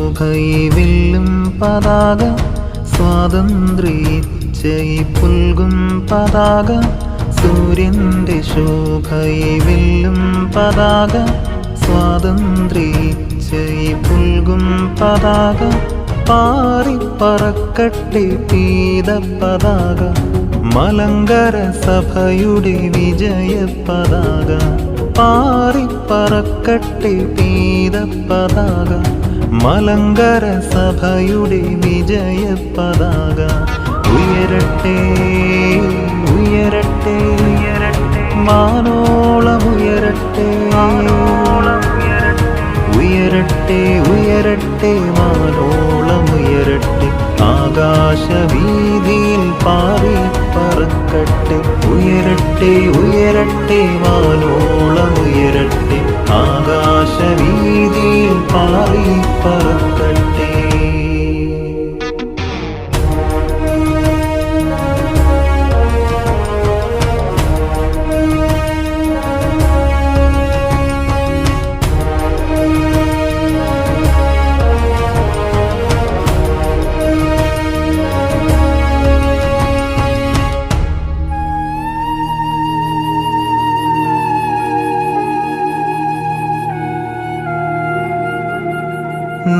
ശോഭയിലും പതാക സ്വാതന്ത്ര്യ പുൽകും പതാക സൂര്യന്റെ ശോഭയിലും പതാക സ്വാതന്ത്ര്യ പുൽകും പതാക പാറിപ്പറക്കട്ടെ പീത പതാക മലങ്കര സഭയുടെ വിജയ പതാക പാറിപ്പറക്കട്ടെ പീത പതാക മലങ്കര സഭയുടെ വിജയ പതാക ഉയരട്ടെ ഉയരട്ടെ മാനോളമുയരട്ടെ ഉയരട്ടെ ഉയരട്ടെ മാനോളമുയരട്ടെ ആകാശവീതിയിൽ പാറിപ്പറക്കട്ടെ ഉയരട്ടെ ഉയരട്ടെ മാനോളമുയരട്ടെ ആകാശവീതിയിൽ പാറിപ്പറക്കട്ടെ.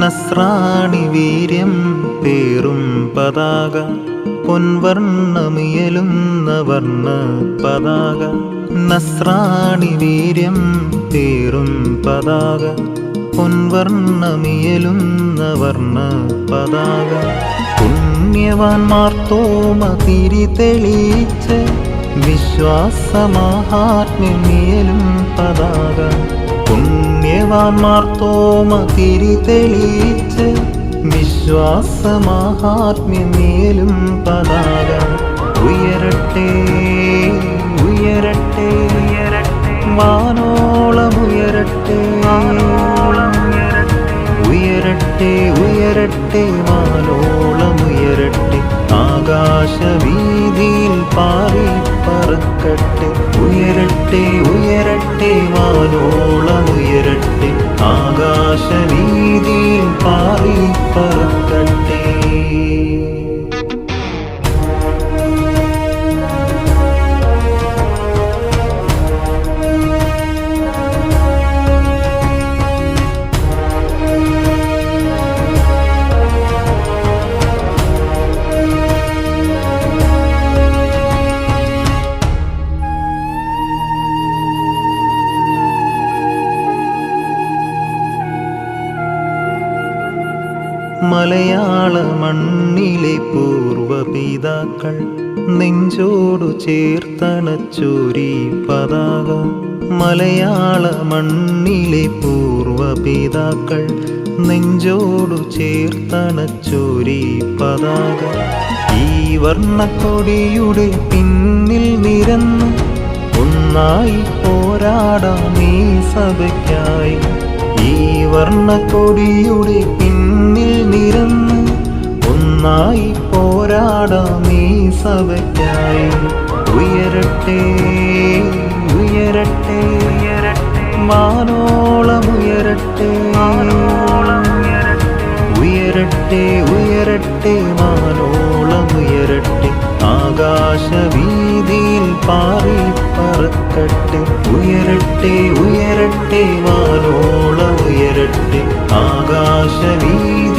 നസ്രാണി വീര്യം പേറും പതാക പൊൻവർണ്ണമിയലുന്ന വർണ്ണ പതാക നസ്രാണി വീര്യം പേറും പതാക പൊൻവർണ്ണമിയലുന്ന വർണ്ണ പതാക പുണ്യവാന്മാർ തോമ തിരി തെളിയിച്ച് വിശ്വാസമാഹാത്മ്യമിയലും പതാക പുണ്യവാന്മാർ തോമ തിരി തെളിയിച്ച് വിശ്വാസമാഹാത്മ്യമേലും പതാക ഉയരട്ടെ ഉയരട്ടെ വാനോളമുയരട്ടെ ഉയരട്ടെ ഉയരട്ടെ വാനോളമുയരട്ടെ ആകാശവീതിയിൽ പാറിപ്പറക്കട്ടെ ഉയരട്ടെ ഉയരട്ടെ വാനോളമുയരട്ടെ ആകാശവീതിയിൽ പാറിപ്പറക്കട്ടെ. മലയാള മണ്ണിലെ പൂർവപിതാക്കൾ നെഞ്ചോടു ചേർത്തണച്ചോരി പതാക മലയാള മണ്ണിലെ പൂർവപിതാക്കൾ നെഞ്ചോടു ചേർത്തണച്ചോരി പതാക ഈ വർണ്ണക്കൊടിയുടെ പിന്നിൽ നിരന്ന് ഒന്നായി പോരാടാം ഈ സഭയ്ക്കായി ഈ വർണ്ണക്കൊടിയുടെ പിന്നിൽ നിരന്ന് ഒന്നായി പോരാടാം ഈ സഭയ്ക്കായി ഉയരട്ടെ ഉയരട്ടെ മാനോളമുയരട്ടെ ഉയരട്ടെ ഉയരട്ടെ മാനോളമുയരട്ടെ ആകാശവീതിയിൽ പാറിപ്പറക്കട്ടെ ഉയരട്ടെ ഉയരട്ടെ മാനോളമുയരട്ടെ ആകാശവീതി